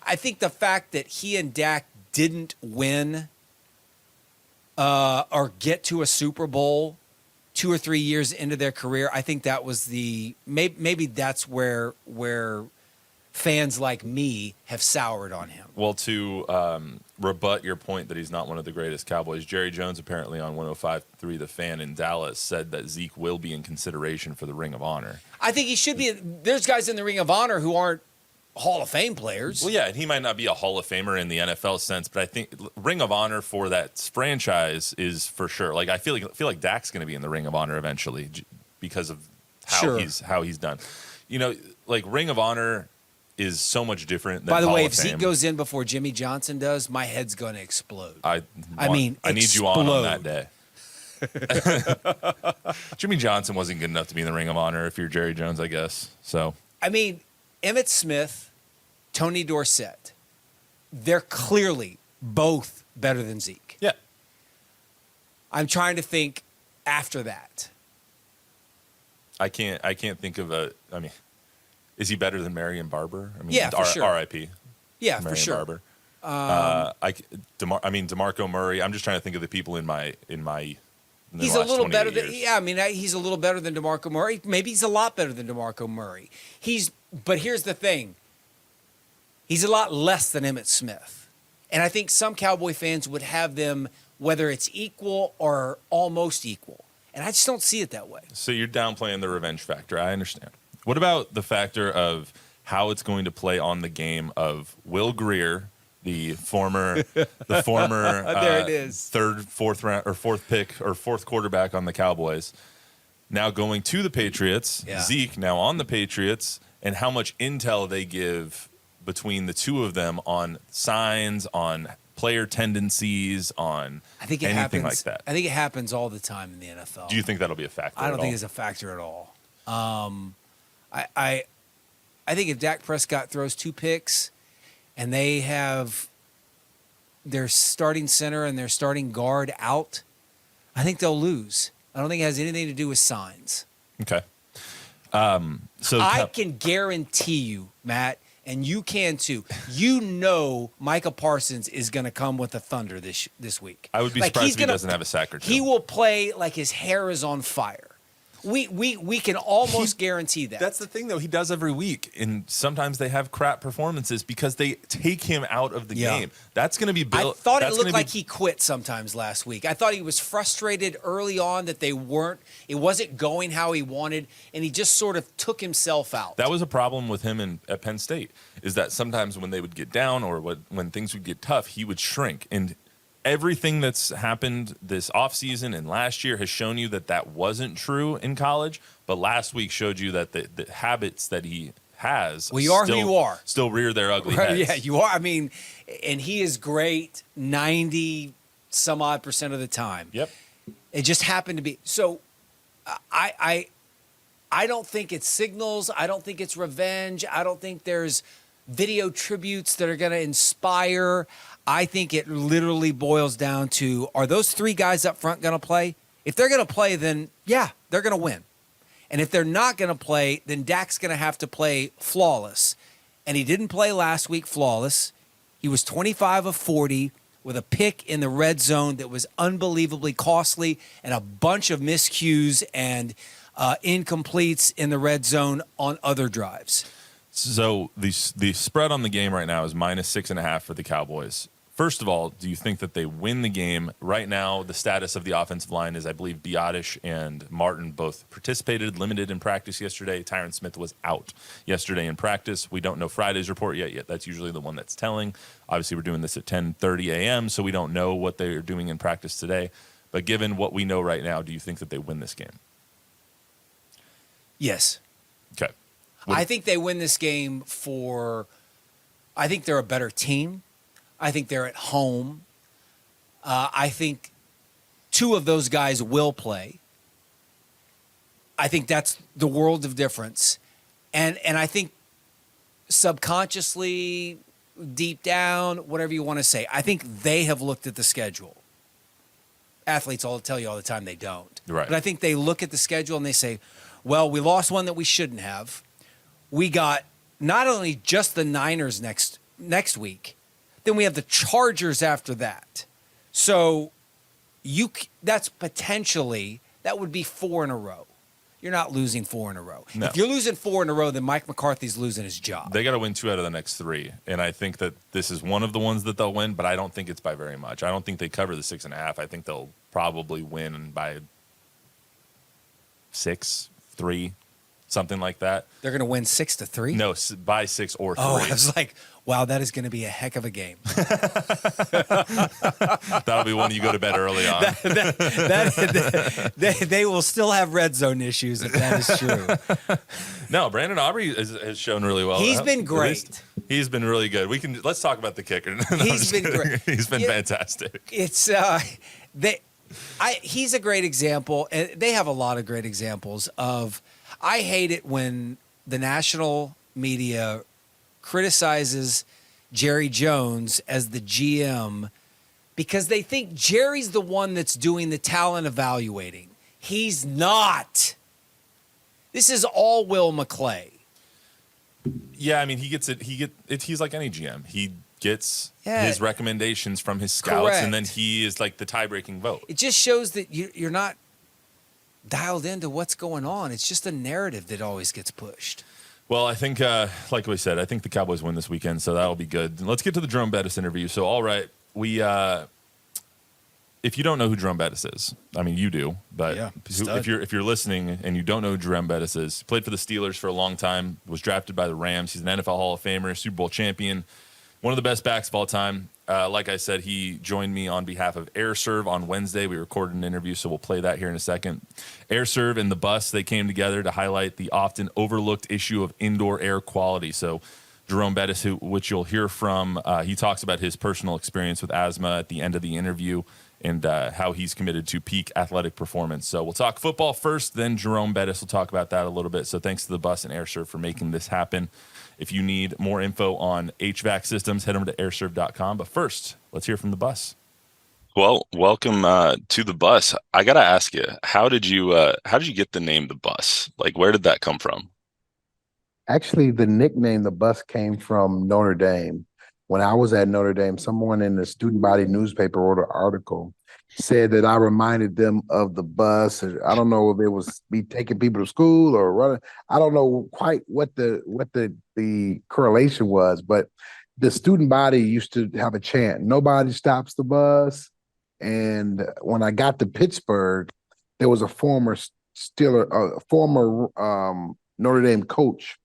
I think the fact that he and Dak didn't win or get to a Super Bowl 2 or 3 years into their career, I think that was maybe that's where fans like me have soured on him. Well, to rebut your point that he's not one of the greatest Cowboys, Jerry Jones apparently on 105.3 The Fan in Dallas said that Zeke will be in consideration for the Ring of Honor. I think he should be. There's guys in the Ring of Honor who aren't Hall of Fame players. Well, yeah, and he might not be a Hall of Famer in the NFL sense, but I think Ring of Honor for that franchise is for sure. Like I feel like Dak's going to be in the Ring of Honor eventually because of how he's done. Like Ring of Honor is so much different than By the Hall way, of if Fame. Zeke goes in before Jimmy Johnson does, my head's going to explode. I need you on that day. Jimmy Johnson wasn't good enough to be in the Ring of Honor if you're Jerry Jones, I guess. So I mean, Emmitt Smith, Tony Dorsett, they're clearly both better than Zeke. Yeah. I'm trying to think after that. I can't think of is he better than Marion Barber? I mean, yeah, for sure. R.I.P. Yeah, Marion for sure. Barber. DeMarco Murray. I'm just trying to think of the people in my. He's a little better than. Years. Yeah, I mean, he's a little better than DeMarco Murray. Maybe he's a lot better than DeMarco Murray. But here's the thing. He's a lot less than Emmitt Smith, and I think some Cowboy fans would have them whether it's equal or almost equal, and I just don't see it that way. So you're downplaying the revenge factor. I understand. What about the factor of how it's going to play on the game of Will Grier, the former There it is. fourth pick or fourth quarterback on the Cowboys, now going to the Patriots, Yeah. Zeke now on the Patriots, and how much intel they give between the two of them on signs, on player tendencies, on anything happens, like that. I think it happens all the time in the NFL. Do you think that'll be a factor? I don't at think all? it's a factor at all. I think if Dak Prescott throws 2 picks and they have their starting center and their starting guard out, I think they'll lose. I don't think it has anything to do with signs. Okay. I can guarantee you, Matt, and you can too. You know Micah Parsons is going to come with the thunder this week. I would be surprised if he doesn't have a sack or two. He will play like his hair is on fire. We can almost guarantee that. That's the thing, though. He does every week, and sometimes they have crap performances because they take him out of the game. That's going to be built. I thought it looked like he quit sometimes last week. I thought he was frustrated early on that it wasn't going how he wanted, and he just sort of took himself out. That was a problem with him at Penn State, is that sometimes when they would get down or when things would get tough, he would shrink. And everything that's happened this offseason and last year has shown you that wasn't true in college. But last week showed you that the habits that he has who you are. Still rear their ugly Right, heads. yeah, you are. I mean, and he is great 90-some-odd% of the time. Yep. It just happened to be. So I don't think it's signals. I don't think it's revenge. I don't think there's video tributes that are going to inspire. I think it literally boils down to, are those 3 guys up front going to play? If they're going to play, then yeah, they're going to win. And if they're not going to play, then Dak's going to have to play flawless. And he didn't play last week flawless. He was 25 of 40 with a pick in the red zone that was unbelievably costly and a bunch of miscues and incompletes in the red zone on other drives. So the spread on the game right now is -6.5 for the Cowboys. First of all, do you think that they win the game? Right now, the status of the offensive line is, I believe, Biotish and Martin both participated, limited in practice yesterday. Tyron Smith was out yesterday in practice. We don't know Friday's report yet. That's usually the one that's telling. Obviously, we're doing this at 10:30 a.m., so we don't know what they're doing in practice today. But given what we know right now, do you think that they win this game? Yes. Okay. I think they win this game I think they're a better team. I think they're at home. I think 2 of those guys will play. I think that's the world of difference. And I think subconsciously, deep down, whatever you want to say, I think they have looked at the schedule. Athletes all tell you all the time they don't. Right. But I think they look at the schedule and they say, well, we lost one that we shouldn't have. We got not only just the Niners next week, then we have the Chargers after that. So that would be 4 in a row. You're not losing 4 in a row. No. If you're losing 4 in a row, then Mike McCarthy's losing his job. They got to win 2 out of the next 3, and I think that this is one of the ones that they'll win, but I don't think it's by very much. I don't think they cover the 6.5. I think they'll probably win by 6, 3, something like that. They're going to win 6-3? No, by 6 or 3. Oh, I was like, wow, that is going to be a heck of a game. That'll be one you go to bed early on. They will still have red zone issues if that is true. No, Brandon Aubrey has shown really well. He's been great. He's been really good. Let's talk about the kicker. No, He's been great. He's been fantastic. It's he's a great example, and they have a lot of great examples of. I hate it when the national media criticizes Jerry Jones as the GM because they think Jerry's the one that's doing the talent evaluating. He's not. This is all Will McClay. Yeah, I mean, he gets it. He's like any GM. He gets his recommendations from his scouts, Correct. and then he is like the tie-breaking vote. It just shows that you're not dialed into what's going on. It's just a narrative that always gets pushed. Well, I think, like we said, I think the Cowboys win this weekend, so that'll be good. Let's get to the Jerome Bettis interview. So, all right, we if you don't know who Jerome Bettis is, I mean, you do, but if you're listening and you don't know who Jerome Bettis is, played for the Steelers for a long time, was drafted by the Rams. He's an NFL Hall of Famer, Super Bowl champion, one of the best backs of all time. Like I said, he joined me on behalf of AirServe on Wednesday. We recorded an interview, so we'll play that here in a second. AirServe and the bus, they came together to highlight the often overlooked issue of indoor air quality. So Jerome Bettis, which you'll hear from, he talks about his personal experience with asthma at the end of the interview and how he's committed to peak athletic performance. So we'll talk football first, then Jerome Bettis will talk about that a little bit. So thanks to the bus and AirServe for making this happen. If you need more info on HVAC systems, head over to airserve.com. But first, let's hear from the bus. Well, welcome to the bus. I gotta ask you, how did you get the name the bus? Like, where did that come from? Actually, the nickname the bus came from Notre Dame. When I was at Notre Dame, someone in the student body newspaper wrote an article, said that I reminded them of the bus. I don't know if it was me taking people to school or running. I don't know quite what the correlation was, but the student body used to have a chant, "Nobody stops the bus." And when I got to Pittsburgh, there was a former Notre Dame coach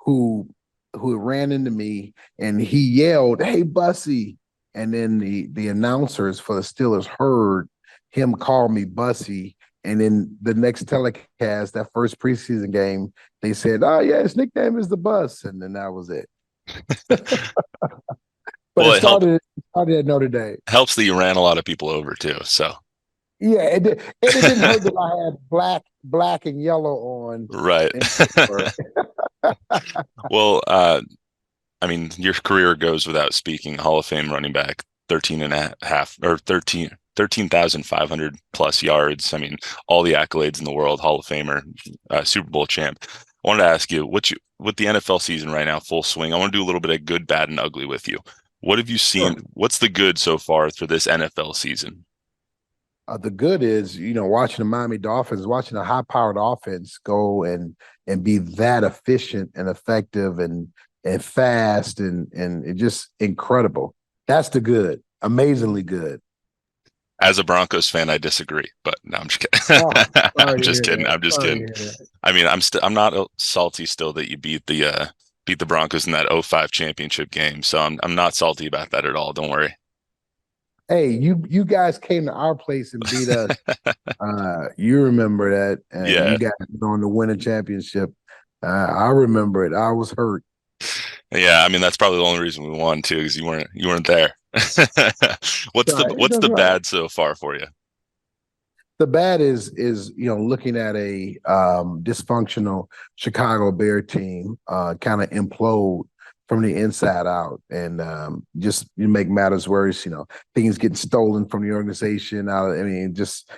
who ran into me and he yelled, "Hey, Bussy." And then the announcers for the Steelers heard him call me Bussy. And then the next telecast, that first preseason game, they said, "Oh, yeah, his nickname is the Bus." And then that was it. But it started at Notre Dame. Helps that you ran a lot of people over too. So yeah, it didn't hurt that I had black and yellow on. Right. Well, I mean, your career goes without speaking. Hall of Fame running back, 13,500 plus yards. I mean, all the accolades in the world. Hall of Famer, Super Bowl champ. I wanted to ask you, with the NFL season right now, full swing, I want to do a little bit of good, bad, and ugly with you. What have you seen? Sure. What's the good so far for this NFL season? The good is, watching the Miami Dolphins, watching a high-powered offense go and be that efficient and effective and fast and it just incredible. That's the good, amazingly good. As a Broncos fan, I disagree, but no, I'm just kidding. I'm just kidding. I'm just kidding. I mean, I'm not salty still that you beat the Broncos in that 2005 championship game. So I'm not salty about that at all. Don't worry. Hey, you guys came to our place and beat us. You remember that? And yeah. You guys went on to win a championship. I remember it. I was hurt. Yeah, I mean that's probably the only reason we won too, because you weren't there. What's the bad so far for you? The bad is looking at a dysfunctional Chicago Bear team kind of implode from the inside out, and just you make matters worse. Things getting stolen from the organization. Just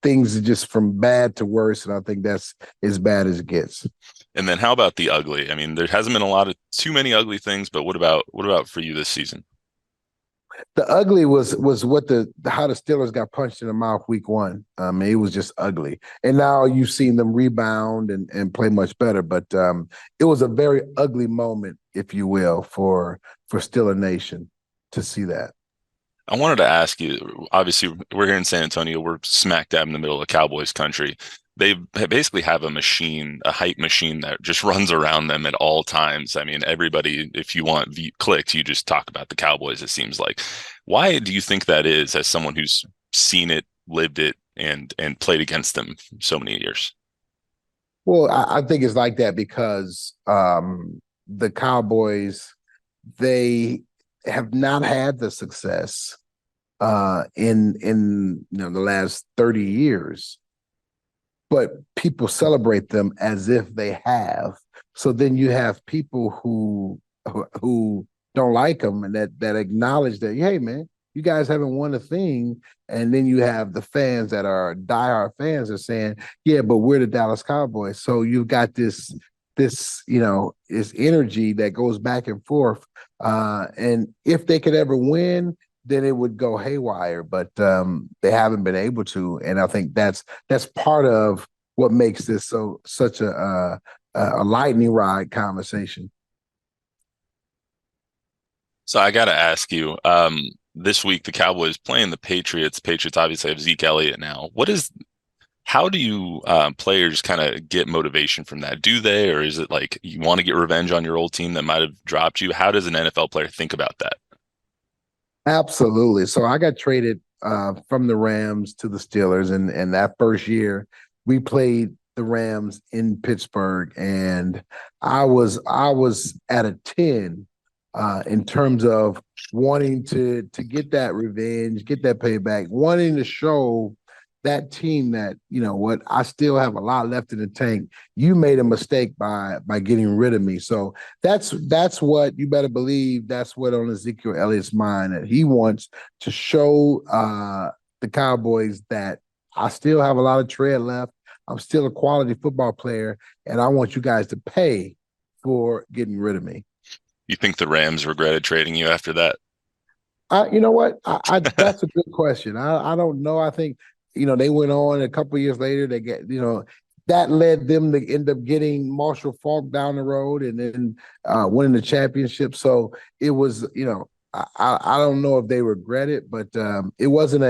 things just from bad to worse, and I think that's as bad as it gets. And then how about the ugly? I mean, there hasn't been too many ugly things, but what about for you this season? The ugly was how the Steelers got punched in the mouth week one. It was just ugly. And now you've seen them rebound and play much better. But it was a very ugly moment, if you will, for Steeler Nation to see that. I wanted to ask you, obviously, we're here in San Antonio. We're smack dab in the middle of Cowboys country. They basically have a hype machine that just runs around them at all times. I mean, everybody, if you want clicks, you just talk about the Cowboys, it seems like. Why do you think that is, as someone who's seen it, lived it, and played against them so many years? Well, I think it's like that because the Cowboys, they have not had the success in the last 30 years. But people celebrate them as if they have. So then you have people who don't like them and that acknowledge that, hey, man, you guys haven't won a thing. And then you have the fans that are diehard fans are saying, yeah, but we're the Dallas Cowboys. So you've got this energy that goes back and forth. And if they could ever win, then it would go haywire, but they haven't been able to, and I think that's part of what makes this such a lightning rod conversation. So I got to ask you, this week the Cowboys playing the Patriots. Patriots obviously have Zeke Elliott now. How do you players kind of get motivation from that? Do they, or is it like you want to get revenge on your old team that might have dropped you? How does an NFL player think about that? Absolutely. So I got traded from the Rams to the Steelers, and that first year we played the Rams in Pittsburgh, and I was at a 10 in terms of wanting to get that revenge, get that payback, wanting to show that team that, what, I still have a lot left in the tank. You made a mistake by getting rid of me. So that's what you better believe. That's what on Ezekiel Elliott's mind, that he wants to show the Cowboys that I still have a lot of tread left. I'm still a quality football player, and I want you guys to pay for getting rid of me. You think the Rams regretted trading you after that? You know what? That's a good question. I don't know. I think, they went on a couple of years later. They get, that led them to end up getting Marshall Faulk down the road and then winning the championship. So it was, I don't know if they regret it, but it wasn't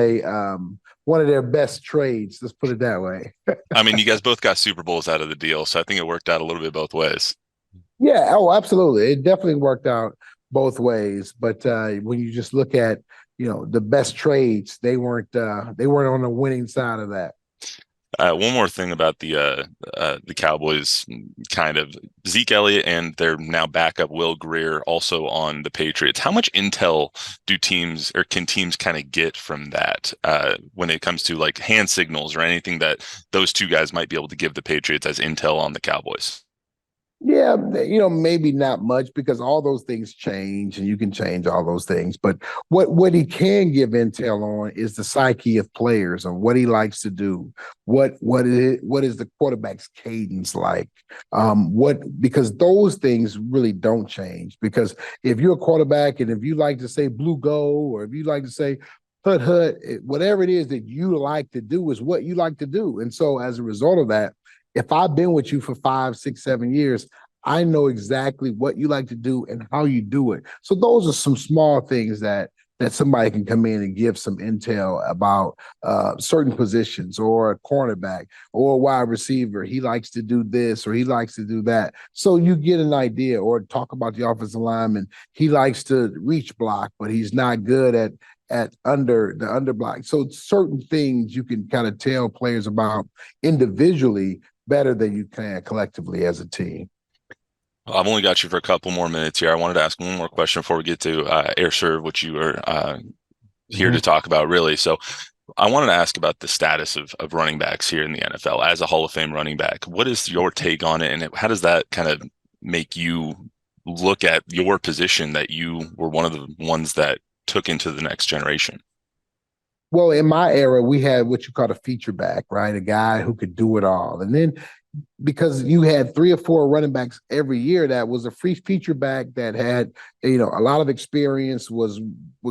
one of their best trades. Let's put it that way. I mean, you guys both got Super Bowls out of the deal, so I think it worked out a little bit both ways. Yeah. Oh, absolutely. It definitely worked out both ways. But when you just look at, the best trades, they weren't on the winning side of that. One more thing about the Cowboys, kind of Zeke Elliott and their now backup Will Grier also on the Patriots. How much intel can teams kind of get from that when it comes to like hand signals or anything that those two guys might be able to give the Patriots as intel on the Cowboys? Yeah, maybe not much because all those things change and you can change all those things. But what he can give intel on is the psyche of players and what he likes to do. What is the quarterback's cadence like? Because those things really don't change. Because if you're a quarterback and if you like to say blue go or if you like to say hut, whatever it is that you like to do is what you like to do. And so as a result of that, if I've been with you for 5, 6, 7 years, I know exactly what you like to do and how you do it. So those are some small things that somebody can come in and give some intel about certain positions or a cornerback or a wide receiver. He likes to do this or he likes to do that. So you get an idea, or talk about the offensive lineman. He likes to reach block, but he's not good at under the under block. So certain things you can kind of tell players about individually better than you can collectively as a team. I've only got you for a couple more minutes here. I wanted to ask one more question before we get to air serve, which you were here to talk about, really. So I wanted to ask about the status of running backs here in the NFL as a Hall of Fame running back. What is your take on it, and how does that kind of make you look at your position that you were one of the ones that took into the next generation? Well, in my era, we had what you call a feature back, right? A guy who could do it all. And then because you had 3 or 4 running backs every year, that was a free feature back that had, a lot of experience,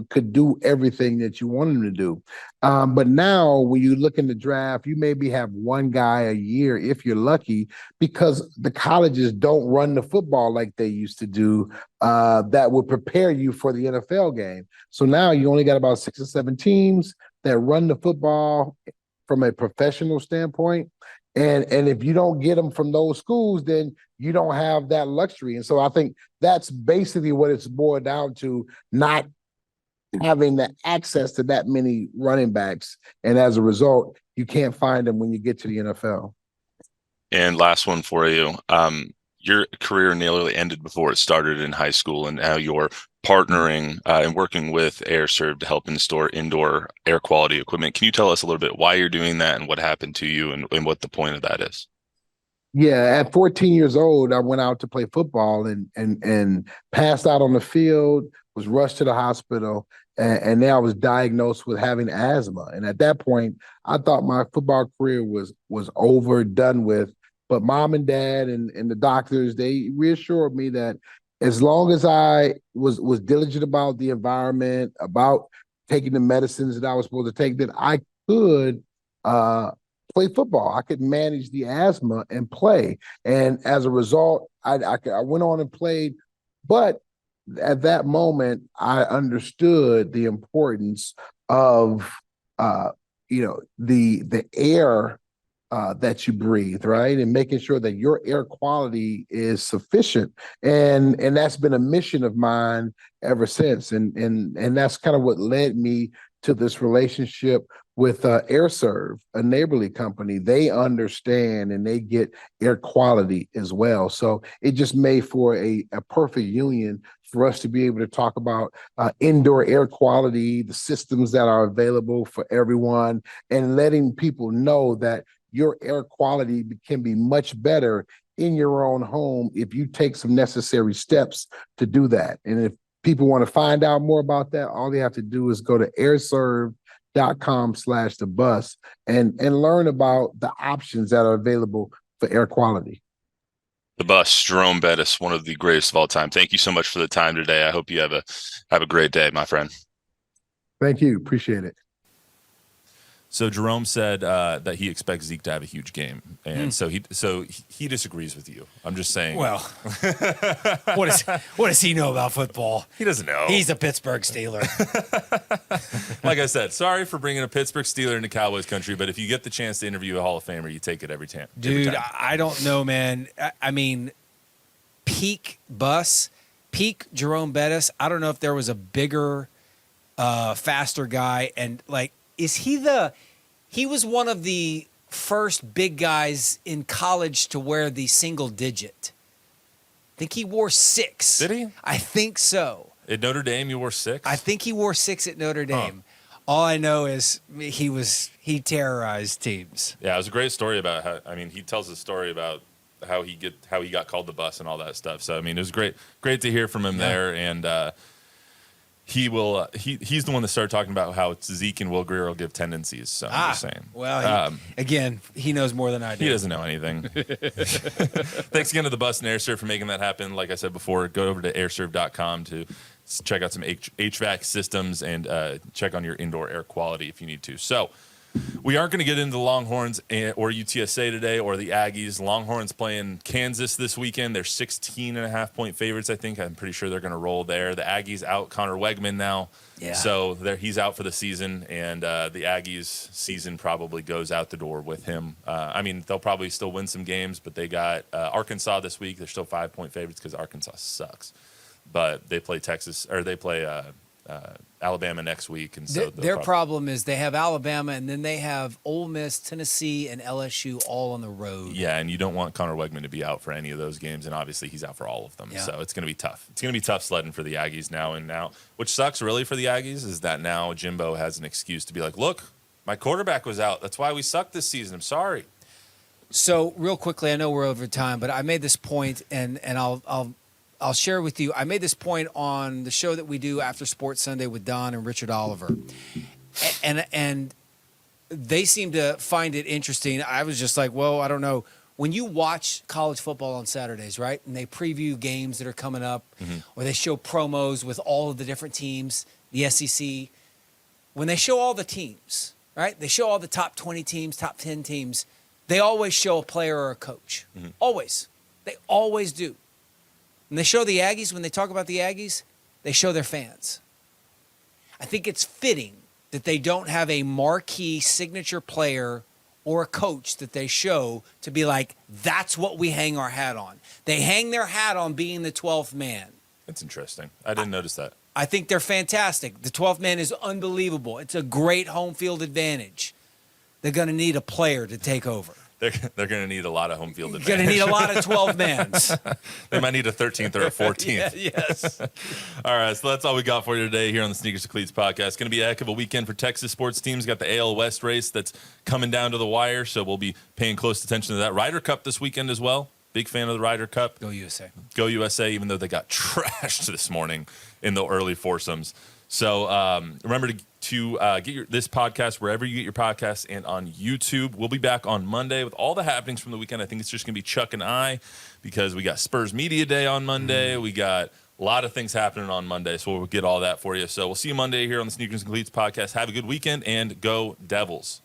could do everything that you wanted him to do. But now when you look in the draft, you maybe have one guy a year if you're lucky, because the colleges don't run the football like they used to do that would prepare you for the NFL game. So now you only got about 6 or 7 teams that run the football from a professional standpoint. And if you don't get them from those schools, then you don't have that luxury. And so I think that's basically what it's boiled down to, not having the access to that many running backs. And as a result, you can't find them when you get to the NFL. And last one for you. Your career nearly ended before it started in high school, and now you're partnering and working with AirServe to help install indoor air quality equipment. Can you tell us a little bit why you're doing that and what happened to you and what the point of that is? Yeah, at 14 years old, I went out to play football and passed out on the field, was rushed to the hospital, and then I was diagnosed with having asthma. And at that point, I thought my football career was over, done with. But mom and dad and the doctors, they reassured me that as long as I was diligent about the environment, about taking the medicines that I was supposed to take, that I could play football. I could manage the asthma and play. And as a result, I went on and played. But at that moment, I understood the importance of, the air that you breathe, right? And making sure that your air quality is sufficient. And that's been a mission of mine ever since. And that's kind of what led me to this relationship with AirServe, a neighborly company. They understand and they get air quality as well. So it just made for a perfect union for us to be able to talk about indoor air quality, the systems that are available for everyone, and letting people know that your air quality can be much better in your own home if you take some necessary steps to do that. And if people want to find out more about that, all they have to do is go to airserve.com/thebus and learn about the options that are available for air quality. The Bus, Jerome Bettis, one of the greatest of all time. Thank you so much for the time today. I hope you have a great day, my friend. Thank you. Appreciate it. So Jerome said that he expects Zeke to have a huge game, and so he disagrees with you. I'm just saying. Well, what does he know about football? He doesn't know. He's a Pittsburgh Steeler. Like I said, sorry for bringing a Pittsburgh Steeler into Cowboys country, but if you get the chance to interview a Hall of Famer, you take it every time. Dude, I don't know, man. I mean, peak Jerome Bettis. I don't know if there was a bigger, faster guy, and like. He was one of the first big guys in college to wear the single digit. I think he wore 6. Did he? I think so. At Notre Dame, you wore 6? I think he wore 6 at Notre Dame. All I know is he terrorized teams. Yeah, it was a great story about how, he tells a story about how he got called the bus and all that stuff. So, it was great to hear from him there. And, he's the one that started talking about how Zeke and Will Grier will give tendencies. So I'm just saying. Well, again, he knows more than I do. He doesn't know anything. Thanks again to the Bus and AirServe for making that happen. Like I said before, go over to airserve.com to check out some HVAC systems and check on your indoor air quality if you need to. So we aren't going to get into the Longhorns or UTSA today or the Aggies. Longhorns playing Kansas this weekend. They're 16.5-point favorites, I think. I'm pretty sure they're going to roll there. The Aggies out Connor Wegman now. Yeah. So he's out for the season, and the Aggies season probably goes out the door with him. They'll probably still win some games, but they got Arkansas this week. They're still 5-point favorites because Arkansas sucks. But they play Alabama next week, and so their problem is they have Alabama, and then they have Ole Miss, Tennessee, and LSU all on the road. Yeah, and you don't want Connor Wegman to be out for any of those games, and obviously he's out for all of them. Yeah. So it's going to be tough. It's going to be tough sledding for the Aggies now. Which sucks really for the Aggies is that now Jimbo has an excuse to be like, look, my quarterback was out. That's why we sucked this season. I'm sorry. So real quickly, I know we're over time, but I made this point, and I'll share with you. I made this point on the show that we do after Sports Sunday with Don and Richard Oliver, and they seem to find it interesting. I was just like, well, I don't know. When you watch college football on Saturdays, right, and they preview games that are coming up, or they show promos with all of the different teams, the SEC, when they show all the teams, right, they show all the top 20 teams, top 10 teams, they always show a player or a coach. Always. They always do. When they show the Aggies, when they talk about the Aggies, they show their fans. I think it's fitting that they don't have a marquee signature player or a coach that they show to be like, that's what we hang our hat on. They hang their hat on being the 12th man. That's interesting. I didn't notice that. I think they're fantastic. The 12th man is unbelievable. It's a great home field advantage. They're going to need a player to take over. They're going to need a lot of home field advantage. You're going to need a lot of 12 mans. They might need a 13th or a 14th. Yes. All right, so that's all we got for you today here on the Sneakers to Cleats podcast. It's going to be a heck of a weekend for Texas sports teams. Got the AL West race that's coming down to the wire, so we'll be paying close attention to that. Ryder Cup this weekend as well. Big fan of the Ryder Cup. Go USA. Go USA, even though they got trashed this morning in the early foursomes. So remember to get this podcast wherever you get your podcasts and on YouTube. We'll be back on Monday with all the happenings from the weekend. I think it's just going to be Chuck and I because we got Spurs Media Day on Monday. We got a lot of things happening on Monday, so we'll get all that for you. So we'll see you Monday here on the Sneakers and Cleats podcast. Have a good weekend, and go Devils.